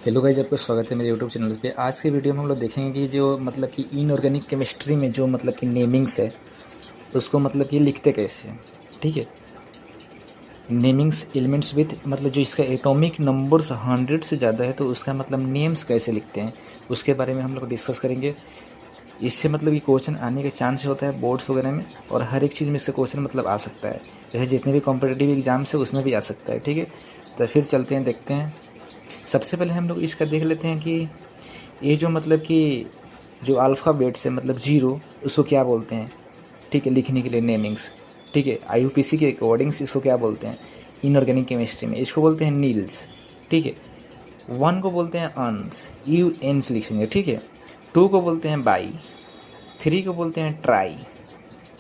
Hello guys, आपका स्वागत है मेरे यूट्यूब चैनल पे। आज के वीडियो में हम लोग देखेंगे कि जो मतलब कि इनऑर्गेनिक केमिस्ट्री में जो मतलब कि नेमिंग्स है उसको मतलब कि लिखते कैसे हैं। ठीक है, नेमिंग्स एलिमेंट्स विथ मतलब जो इसका एटॉमिक नंबर्स 100 से ज़्यादा है तो उसका मतलब नेम्स कैसे लिखते हैं उसके बारे में हम लोग डिस्कस करेंगे। इससे मतलब ये क्वेश्चन आने के चांस होता है बोर्ड्स वगैरह में, और हर एक चीज़ में इससे क्वेश्चन मतलब आ सकता है। जैसे जितने भी कॉम्पिटेटिव एग्जाम्स है उसमें भी आ सकता है। ठीक है, तो फिर चलते हैं, देखते हैं। सबसे पहले हम लोग इसका देख लेते हैं कि ये जो मतलब कि जो अल्फ़ाबेट्स है मतलब जीरो, उसको क्या बोलते हैं। ठीक है, लिखने के लिए नेमिंग्स। ठीक है, आईयूपीसी के अकॉर्डिंग्स इसको क्या बोलते हैं इनऑर्गेनिक केमिस्ट्री में, इसको बोलते हैं नील्स। ठीक है, वन को बोलते हैं अनस, यू एन्स लिखेंगे। ठीक है, टू को बोलते हैं बाई, थ्री को बोलते हैं ट्राई।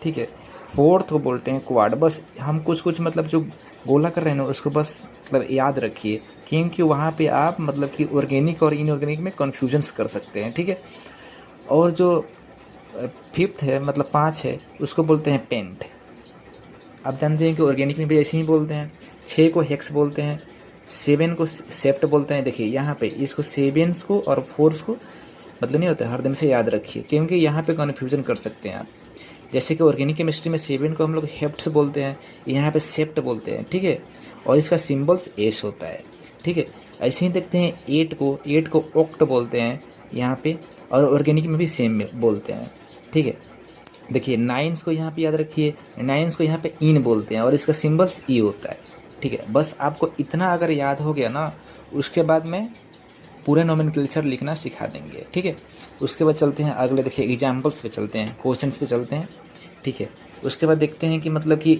ठीक है, फोर्थ को बोलते हैं क्वाड। बस हम कुछ कुछ मतलब जो बोला कर रहे हैं ना उसको बस मतलब याद रखिए, क्योंकि वहाँ पे आप मतलब कि ऑर्गेनिक और इनऑर्गेनिक में कन्फ्यूजन्स कर सकते हैं। ठीक है, और जो फिफ्थ है मतलब पाँच है उसको बोलते हैं पेंट। आप जानते हैं कि ऑर्गेनिक में भी ऐसे ही बोलते हैं। छः को हेक्स बोलते हैं, सेवन को सेप्ट बोलते हैं। देखिए यहाँ पे इसको सेवेंस को और फोर्स को मतलब नहीं होता है, हरदम से याद रखिए क्योंकि यहाँ पे कन्फ्यूजन कर सकते हैं आप। जैसे कि ऑर्गेनिक केमिस्ट्री में सेवन को हम लोग हेप्ट बोलते हैं, यहाँ पे सेप्ट बोलते हैं। ठीक है, और इसका सिंबल्स एस होता है। ठीक है, ऐसे ही देखते हैं एट को ऑक्ट बोलते हैं यहाँ पे, और ऑर्गेनिक में भी सेम बोलते हैं। ठीक है, देखिए नाइन्स को यहाँ पे याद रखिए, नाइन्स को यहाँ पे इन बोलते हैं और इसका सिंबल्स ई होता है। ठीक है, बस आपको इतना अगर याद हो गया ना, उसके बाद में पूरे नोमेनक्लेचर लिखना सिखा देंगे। ठीक है, उसके बाद चलते हैं अगले, देखिए एग्जाम्पल्स पे चलते हैं, क्वेश्चंस पे चलते हैं। ठीक है, उसके बाद देखते हैं कि मतलब कि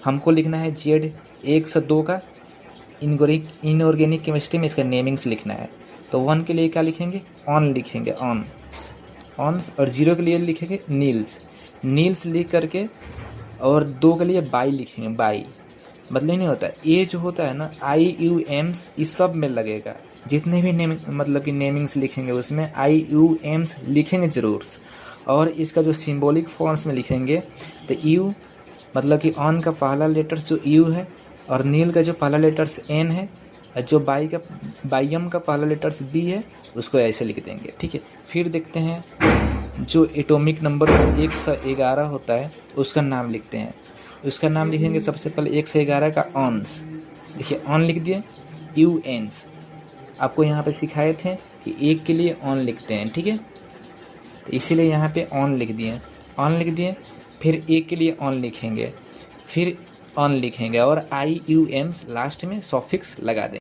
हमको लिखना है जेड 102 का इनऑर्गेनिक केमिस्ट्री में इसका नेमिंग्स लिखना है। तो वन के लिए क्या लिखेंगे, ऑन लिखेंगे, ऑन्स, और जीरो के लिए लिखेंगे नील्स, नील्स लिख करके, और दो के लिए बाई लिखेंगे, बाई। मतलब नहीं होता, ये जो होता है ना आई यू एम्स इस सब में लगेगा। जितने भी नेम मतलब कि नेमिंग्स लिखेंगे उसमें आई यू एम्स लिखेंगे ज़रूर। और इसका जो सिंबॉलिक फॉर्म्स में लिखेंगे तो यू मतलब कि ऑन का पहला लेटर्स जो यू है, और नील का जो पहला लेटर्स एन है, और जो बाइयम का पहला लेटर्स बी है, उसको ऐसे लिख देंगे। ठीक है, फिर देखते हैं जो एटॉमिक नंबर 111 होता है उसका नाम लिखते हैं। उसका नाम लिखेंगे सबसे पहले 111 का ऑन्स। देखिए ऑन लिख दिए, यू एन्स। आपको यहाँ पे सिखाए थे कि एक के लिए ऑन लिखते हैं। ठीक है, तो इसीलिए यहाँ पे ऑन लिख दिए, ऑन लिख दिए। फिर एक के लिए ऑन लिखेंगे, फिर ऑन लिखेंगे, और आई यू एम्स लास्ट में सॉफिक्स लगा दें।